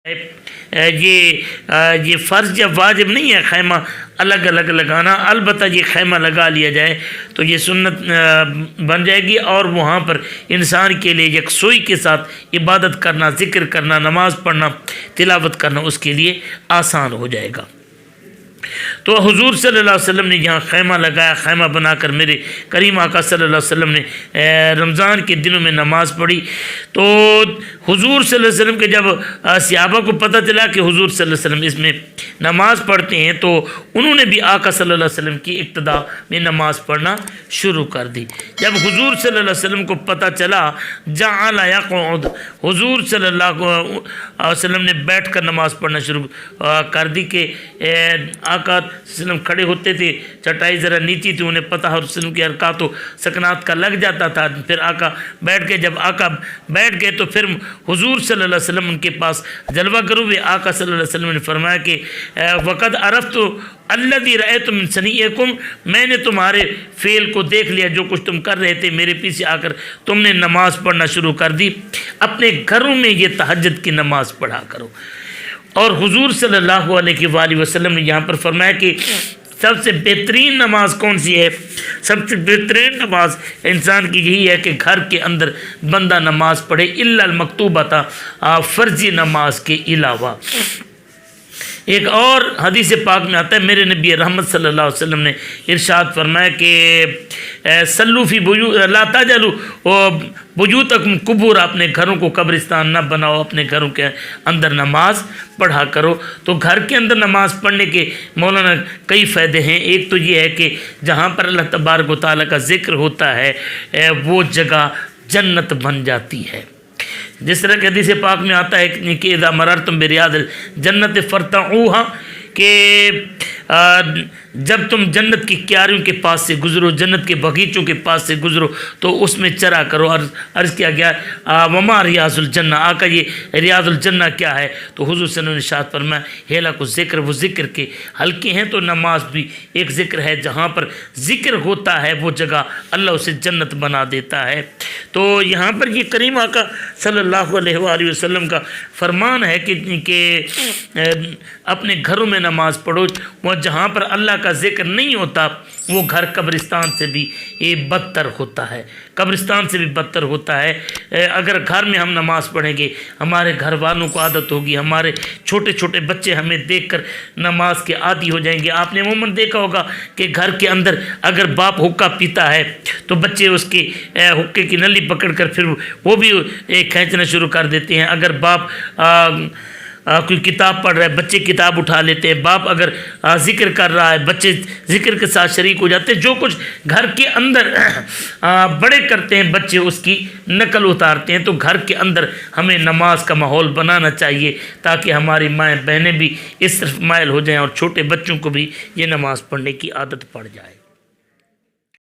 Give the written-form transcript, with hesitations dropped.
یہ فرض یا واجب نہیں ہے خیمہ الگ الگ لگانا، البتہ یہ خیمہ لگا لیا جائے تو یہ سنت بن جائے گی، اور وہاں پر انسان کے لیے یکسوئی کے ساتھ عبادت کرنا، ذکر کرنا، نماز پڑھنا، تلاوت کرنا اس کے لیے آسان ہو جائے گا۔ تو حضور صلی اللہ علیہ وسلم نے یہاں خیمہ لگایا، خیمہ بنا کر میرے کریم آقا صلی اللہ علیہ وسلم نے رمضان کے دنوں میں نماز پڑھی۔ تو حضور صلی اللہ علیہ وسلم کے جب صحابہ کو پتہ چلا کہ حضور صلی اللہ علیہ وسلم اس میں نماز پڑھتے ہیں تو انہوں نے بھی آقا صلی اللہ علیہ وسلم کی اقتداء میں نماز پڑھنا شروع کر دی۔ جب حضور صلی اللہ علیہ وسلم کو پتہ چلا جعل یقعد، حضور صلی اللہ علیہ وسلم نے بیٹھ کر نماز پڑھنا شروع کر دی کہ آقا وسلم کھڑے ہوتے تھے، چٹائی ذرا نیچی تھی، انہیں پتہ حضور وسلم کی حرکات و سکنات کا لگ جاتا تھا، پھر آقا بیٹھ گئے۔ جب آقا بیٹھ گئے تو پھر حضور صلی اللہ علیہ وسلم ان کے پاس جلوہ کرو ہوئے آقا صلی اللہ علیہ وسلم نے فرمایا کہ وقد عرفت الذی رأیت من صنیعکم، میں نے تمہارے فعل کو دیکھ لیا، جو کچھ تم کر رہے تھے میرے پیچھے آ کر تم نے نماز پڑھنا شروع کر دی، اپنے گھروں میں یہ تہجد کی نماز پڑھا کرو۔ اور حضور صلی اللہ علیہ وآلہ وسلم نے یہاں پر فرمایا کہ سب سے بہترین نماز کون سی ہے؟ سب سے بہترین نماز انسان کی یہی ہے کہ گھر کے اندر بندہ نماز پڑھے، الا المکتوبۃ، فرضی نماز کے علاوہ۔ ایک اور حدیث پاک میں آتا ہے، میرے نبی رحمت صلی اللہ علیہ وسلم نے ارشاد فرمایا کہ صلوا فی لا تجعلوا بیوتکم قبور، اپنے گھروں کو قبرستان نہ بناؤ، اپنے گھروں کے اندر نماز پڑھا کرو۔ تو گھر کے اندر نماز پڑھنے کے مولانا کئی فائدے ہیں۔ ایک تو یہ ہے کہ جہاں پر اللہ تبارک و تعالیٰ کا ذکر ہوتا ہے وہ جگہ جنت بن جاتی ہے، جس طرح کہ حدیث پاک میں آتا ہے کہ اذا مررتم بریاض الجنت فرتعوها، کہ جب تم جنت کی کیاریوں کے پاس سے گزرو، جنت کے باغیچوں کے پاس سے گزرو تو اس میں چرا کرو۔ عرض کیا گیا وما ریاض الجنہ، آقا یہ ریاض الجنہ کیا ہے؟ تو حضور صلی اللہ علیہ وسلم نے ارشاد فرمایا ہیلا کو ذکر، وہ ذکر کے حلقے ہیں، تو نماز بھی ایک ذکر ہے، جہاں پر ذکر ہوتا ہے وہ جگہ اللہ اسے جنت بنا دیتا ہے۔ تو یہاں پر یہ کریم آقا صلی اللہ علیہ وآلہ وسلم کا فرمان ہے کہ اپنے گھروں میں نماز پڑھو، وہ جہاں پر اللہ کا ذکر نہیں ہوتا وہ گھر قبرستان سے بھی بدتر ہوتا ہے، قبرستان سے بھی بدتر ہوتا ہے۔ اگر گھر میں ہم نماز پڑھیں گے، ہمارے گھر والوں کو عادت ہوگی، ہمارے چھوٹے چھوٹے بچے ہمیں دیکھ کر نماز کے عادی ہو جائیں گے۔ آپ نے عموماً دیکھا ہوگا کہ گھر کے اندر اگر باپ حقہ پیتا ہے تو بچے اس کی حقے کی نلی پکڑ کر پھر وہ بھی کھینچنا شروع کر دیتے ہیں۔ اگر باپ کوئی کتاب پڑھ رہا ہے بچے کتاب اٹھا لیتے ہیں، باپ اگر ذکر کر رہا ہے بچے ذکر کے ساتھ شریک ہو جاتے ہیں۔ جو کچھ گھر کے اندر بڑے کرتے ہیں بچے اس کی نقل اتارتے ہیں۔ تو گھر کے اندر ہمیں نماز کا ماحول بنانا چاہیے تاکہ ہماری مائیں بہنیں بھی اس طرف مائل ہو جائیں اور چھوٹے بچوں کو بھی یہ نماز پڑھنے کی عادت پڑ جائے۔